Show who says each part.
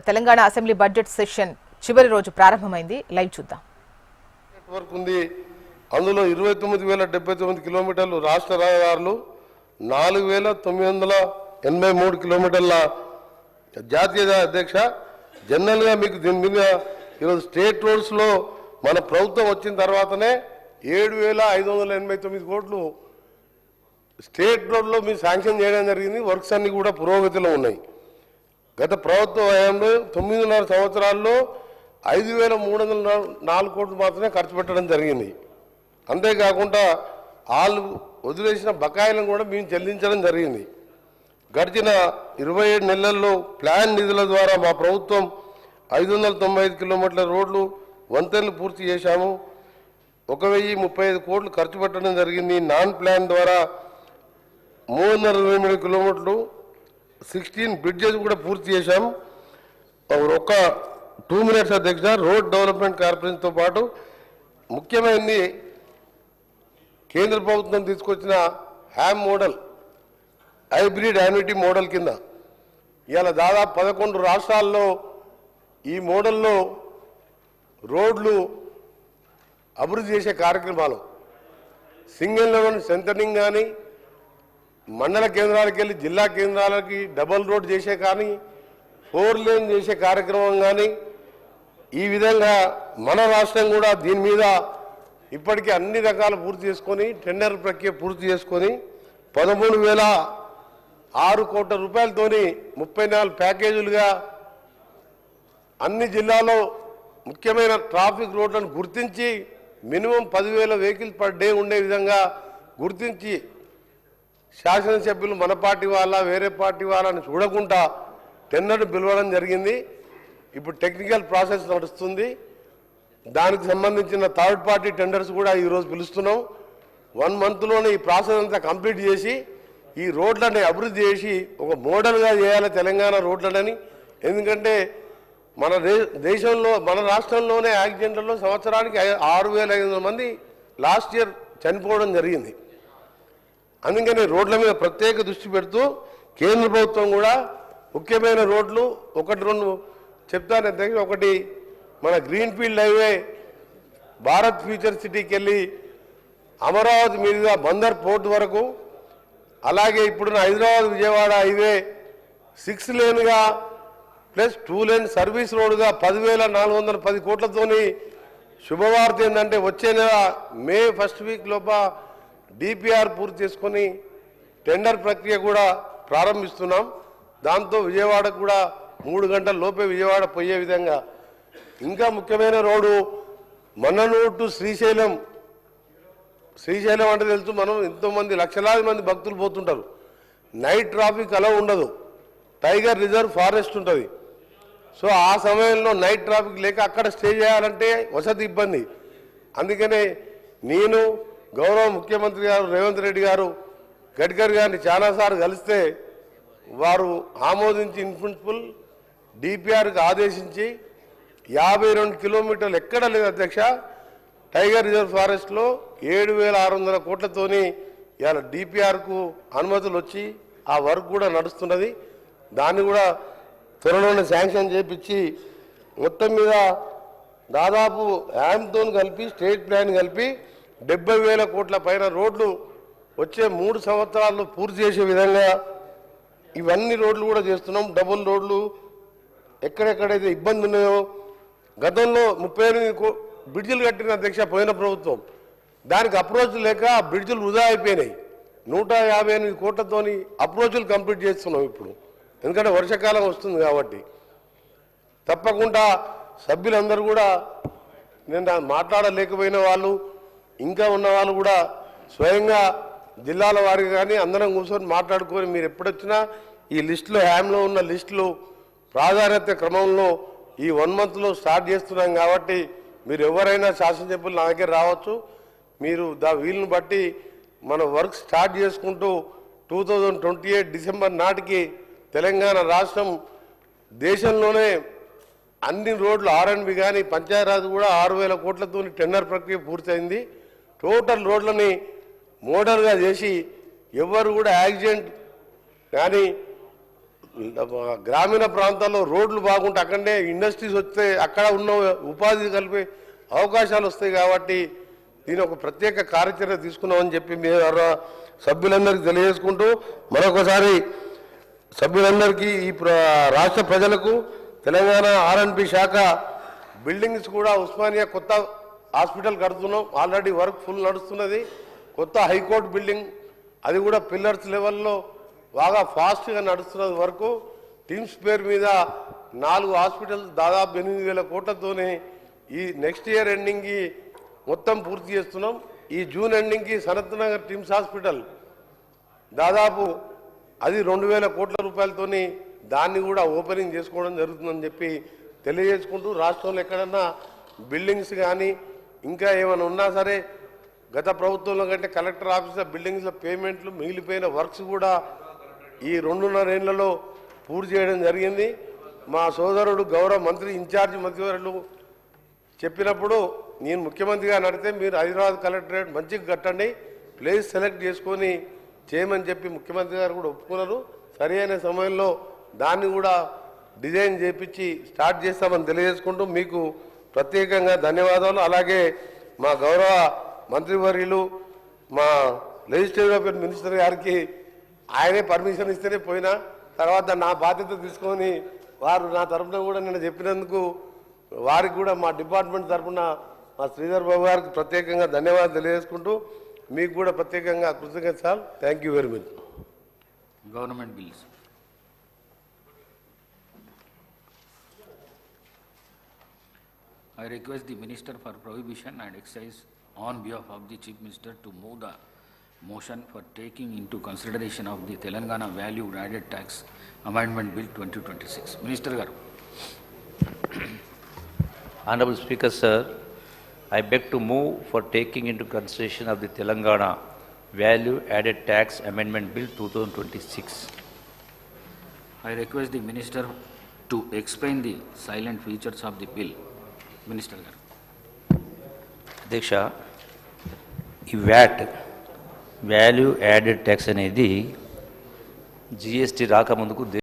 Speaker 1: Telangana assembly budget session చివరి రోజు ప్రారంభమైంది. లైవ్ చూద్దాం.
Speaker 2: నెట్వర్క్ ఉంది. అందులో 29,079 కిలోమీటర్లు రాష్ట్ర రహదారులు, 4,983 కిలోమీటర్ల జాతీయ అధ్యక్ష. జనరల్గా మీకు దీని మీద ఈరోజు స్టేట్ రోడ్స్లో మన ప్రభుత్వం వచ్చిన తర్వాతనే 7,589 కోట్లు స్టేట్ రోడ్లో మీరు శాంక్షన్ చేయడం జరిగింది. వర్క్స్ అన్ని కూడా పురోగతిలో ఉన్నాయి. గత ప్రభుత్వ హయాంలో 9.5 సంవత్సరాల్లో 5,304 కోట్లు మాత్రమే ఖర్చు పెట్టడం జరిగింది. అంతేకాకుండా వాళ్ళు వదిలేసిన బకాయిలను కూడా మేము చెల్లించడం జరిగింది. గడిచిన 27 నెలల్లో ప్లాన్ నిధుల ద్వారా మా ప్రభుత్వం 595 కిలోమీటర్ల రోడ్లు వంతెనలు పూర్తి చేశాము. 1,035 కోట్లు ఖర్చు పెట్టడం జరిగింది. నాన్ ప్లాన్ ద్వారా 323 కిలోమీటర్లు 16 బ్రిడ్జెస్ కూడా పూర్తి చేశాం. ఒక 2 మినిట్స్ అధ్యక్ష. రోడ్ డెవలప్మెంట్ కార్పొరేషన్తో పాటు ముఖ్యమైనది కేంద్ర ప్రభుత్వం తీసుకొచ్చిన HAM model, hybrid annuity model కింద ఇవాళ దాదాపు 11 రాష్ట్రాల్లో ఈ మోడల్లో రోడ్లు అభివృద్ధి చేసే కార్యక్రమాలు, సింగిల్ లెవెల్ సెంటరింగ్ కానీ, మండల కేంద్రాలకు వెళ్ళి జిల్లా కేంద్రాలకి డబల్ రోడ్ చేసే కానీ, 4 లేన్ చేసే కార్యక్రమం కానీ, ఈ విధంగా మన రాష్ట్రం కూడా దీని మీద ఇప్పటికీ అన్ని రకాలు పూర్తి చేసుకొని టెండర్ ప్రక్రియ పూర్తి చేసుకొని 13,006 కోట్ల రూపాయలతోని 34 ప్యాకేజీలుగా అన్ని జిల్లాలో ముఖ్యమైన ట్రాఫిక్ రోడ్లను గుర్తించి మినిమం 10,000 వెహికల్స్ పర్ డే ఉండే విధంగా గుర్తించి శాసనసభ్యులు మన పార్టీ వాళ్ళ వేరే పార్టీ వాళ్ళని చూడకుండా టెండర్ను పిలవడం జరిగింది. ఇప్పుడు టెక్నికల్ ప్రాసెస్ నడుస్తుంది. దానికి సంబంధించిన థర్డ్ పార్టీ టెండర్స్ కూడా ఈరోజు పిలుస్తున్నాం. 1 మంత్లోనే ఈ ప్రాసెస్ అంతా కంప్లీట్ చేసి ఈ రోడ్లని అభివృద్ధి చేసి ఒక మోడల్గా చేయాలి తెలంగాణ రోడ్లని. ఎందుకంటే మన దేశంలో మన రాష్ట్రంలోనే యాక్సిడెంట్లలో సంవత్సరానికి 6,500 మంది లాస్ట్ ఇయర్ చనిపోవడం జరిగింది. అందుకని రోడ్ల మీద ప్రత్యేక దృష్టి పెడుతూ కేంద్ర ప్రభుత్వం కూడా ముఖ్యమైన రోడ్లు 1-2 చెప్తాను అధ్యక్ష. ఒకటి మన గ్రీన్ఫీల్డ్ హైవే భారత్ ఫ్యూచర్ సిటీకి వెళ్ళి అమరావతి మీదుగా బందర్ పోర్ట్ వరకు, అలాగే ఇప్పుడున్న హైదరాబాద్ విజయవాడ హైవే 6 లేన్గా ప్లస్ 2 లేన్ సర్వీస్ రోడ్డుగా 10,410 కోట్లతోని శుభవార్త ఏంటంటే వచ్చే నెల మే 1st వీక్ లోప డిపిఆర్ పూర్తి చేసుకొని టెండర్ ప్రక్రియ కూడా ప్రారంభిస్తున్నాం. దాంతో విజయవాడకు కూడా 3 గంటల లోపే విజయవాడ పోయే విధంగా. ఇంకా ముఖ్యమైన రోడ్డు మన్ననూరు టు శ్రీశైలం. శ్రీశైలం అంటే తెలుసు, మనం ఎంతోమంది లక్షలాది మంది భక్తులు పోతుంటారు. నైట్ ట్రాఫిక్ అలా ఉండదు. టైగర్ రిజర్వ్ ఫారెస్ట్ ఉంటుంది. సో ఆ సమయంలో నైట్ ట్రాఫిక్ లేక అక్కడ స్టే చేయాలంటే వసతి ఇబ్బంది. అందుకనే నేను గౌరవ ముఖ్యమంత్రి గారు రేవంత్ రెడ్డి గారు గడ్కరీ గారిని చాలాసార్లు కలిస్తే వారు ఆమోదించి ఇన్ ప్రిన్సిపల్ డిపిఆర్కి ఆదేశించి 52 కిలోమీటర్లు ఎక్కడ లేదు అధ్యక్ష. టైగర్ రిజర్వ్ ఫారెస్ట్లో 7,600 కోట్లతోని ఇవాళ డిపిఆర్కు అనుమతులు వచ్చి ఆ వర్క్ కూడా నడుస్తున్నది. దాన్ని కూడా త్వరలోనే శాంక్షన్ చేపించి మొత్తం మీద దాదాపు హ్యామ్తో కలిపి స్టేట్ ప్లాన్ కలిపి 70,000 కోట్ల పైన రోడ్లు వచ్చే 3 సంవత్సరాల్లో పూర్తి చేసే విధంగా ఇవన్నీ రోడ్లు కూడా చేస్తున్నాం. డబుల్ రోడ్లు ఎక్కడెక్కడైతే ఇబ్బంది ఉన్నాయో, గతంలో 38 బ్రిడ్జిలు కట్టిన అధ్యక్ష పోయిన ప్రభుత్వం, దానికి అప్రోచ్ లేక బ్రిడ్జిలు వృధా అయిపోయినాయి. 158 కోట్లతోని అప్రోచ్లు కంప్లీట్ చేస్తున్నాం ఇప్పుడు. ఎందుకంటే వర్షాకాలం వస్తుంది కాబట్టి తప్పకుండా సభ్యులందరూ కూడా నేను మాట్లాడలేకపోయిన వాళ్ళు ఇంకా ఉన్న వాళ్ళు కూడా స్వయంగా జిల్లాల వారికి కానీ అందరం కూర్చొని మాట్లాడుకొని మీరు ఎప్పుడొచ్చినా ఈ లిస్టులో హ్యామ్లో ఉన్న లిస్టులు ప్రాధాన్యత క్రమంలో ఈ 1 మంత్లో స్టార్ట్ చేస్తున్నాం కాబట్టి మీరు ఎవరైనా శాసనసభ్యులు నా దగ్గర రావచ్చు. మీరు వీలును బట్టి మన వర్క్ స్టార్ట్ చేసుకుంటూ 2028 డిసెంబర్ నాటికి తెలంగాణ రాష్ట్రం దేశంలోనే అన్ని రోడ్లు ఆర్ఎండ్బి కానీ పంచాయతీరాజ్ కూడా 6,000 కోట్లతో టెండర్ ప్రక్రియ పూర్తయింది. టోటల్ రోడ్లని మోడల్గా చేసి ఎవరు కూడా యాక్సిడెంట్ కానీ గ్రామీణ ప్రాంతాల్లో రోడ్లు బాగుంటే అక్కడనే ఇండస్ట్రీస్ వస్తే అక్కడ ఉన్న ఉపాధి కలిపే అవకాశాలు వస్తాయి. కాబట్టి దీని ఒక ప్రత్యేక కార్యాచరణ తీసుకున్నామని చెప్పి మీ సభ్యులందరికీ తెలియజేసుకుంటూ మరొకసారి సభ్యులందరికీ ఈ రాష్ట్ర ప్రజలకు తెలంగాణ ఆర్ఎండ్బి శాఖ బిల్డింగ్స్ కూడా ఉస్మానియా కొత్త హాస్పిటల్ కడుతున్నాం. ఆల్రెడీ వర్క్ ఫుల్ నడుస్తున్నది. కొత్త హైకోర్టు బిల్డింగ్ అది కూడా పిల్లర్స్ లెవెల్లో బాగా ఫాస్ట్గా నడుస్తున్నది వరకు. టీమ్స్ పేరు మీద 4 హాస్పిటల్స్ దాదాపు 8,000 కోట్లతోనే ఈ నెక్స్ట్ ఇయర్ ఎండింగ్కి మొత్తం పూర్తి చేస్తున్నాం. ఈ జూన్ ఎండింగ్కి సనత్ నగర్ టిమ్స్ హాస్పిటల్ దాదాపు అది 2,000 కోట్ల రూపాయలతోని దాన్ని కూడా ఓపెనింగ్ చేసుకోవడం జరుగుతుందని చెప్పి తెలియజేసుకుంటూ రాష్ట్రంలో ఎక్కడన్నా బిల్డింగ్స్ కానీ ఇంకా ఏమైనా ఉన్నా సరే గత ప్రభుత్వంలో కంటే కలెక్టర్ ఆఫీసులో బిల్డింగ్స్లో పేమెంట్లు మిగిలిపోయిన వర్క్స్ కూడా ఈ 2.5 ఏళ్లలో పూర్తి చేయడం జరిగింది. మా సోదరుడు గౌరవ మంత్రి ఇన్ఛార్జి మంత్రివర్యులు చెప్పినప్పుడు నేను ముఖ్యమంత్రిగా నడితే మీరు హైదరాబాద్ కలెక్టరేట్ మంచిగా కట్టండి, ప్లేస్ సెలెక్ట్ చేసుకొని చేయమని చెప్పి ముఖ్యమంత్రి గారు కూడా ఒప్పుకున్నారు. సరి అయిన సమయంలో దాన్ని కూడా డిజైన్ చేపించి స్టార్ట్ చేస్తామని తెలియజేసుకుంటూ మీకు ప్రత్యేకంగా ధన్యవాదాలు. అలాగే మా గౌరవ మంత్రివర్యులు మా లెజిస్లేటివ్ అఫేర్స్ మినిస్టర్ గారికి ఆయనే పర్మిషన్ ఇస్తేనే పోయినా, తర్వాత నా బాధ్యత తీసుకొని వారు నా తరఫున కూడా నేను చెప్పినందుకు వారికి కూడా మా డిపార్ట్మెంట్ తరఫున మా శ్రీధర్ బాబు గారికి ప్రత్యేకంగా ధన్యవాదాలు తెలియజేసుకుంటూ మీకు కూడా ప్రత్యేకంగా కృతజ్ఞత sir. Thank you very much.
Speaker 3: Government bills. I request the Minister for Prohibition and Excise on behalf of the Chief Minister to move the motion for taking into consideration of the Telangana Value Added Tax Amendment Bill 2026. Minister Garu.
Speaker 4: Honorable Speaker, sir, I beg to move for taking into consideration of the Telangana Value Added Tax Amendment Bill 2026.
Speaker 3: I request the Minister to explain the silent features of the bill. Minister Garu.
Speaker 4: అధ్యక్ష, ఈ VAT value added tax అనేది GST రాకముందుకు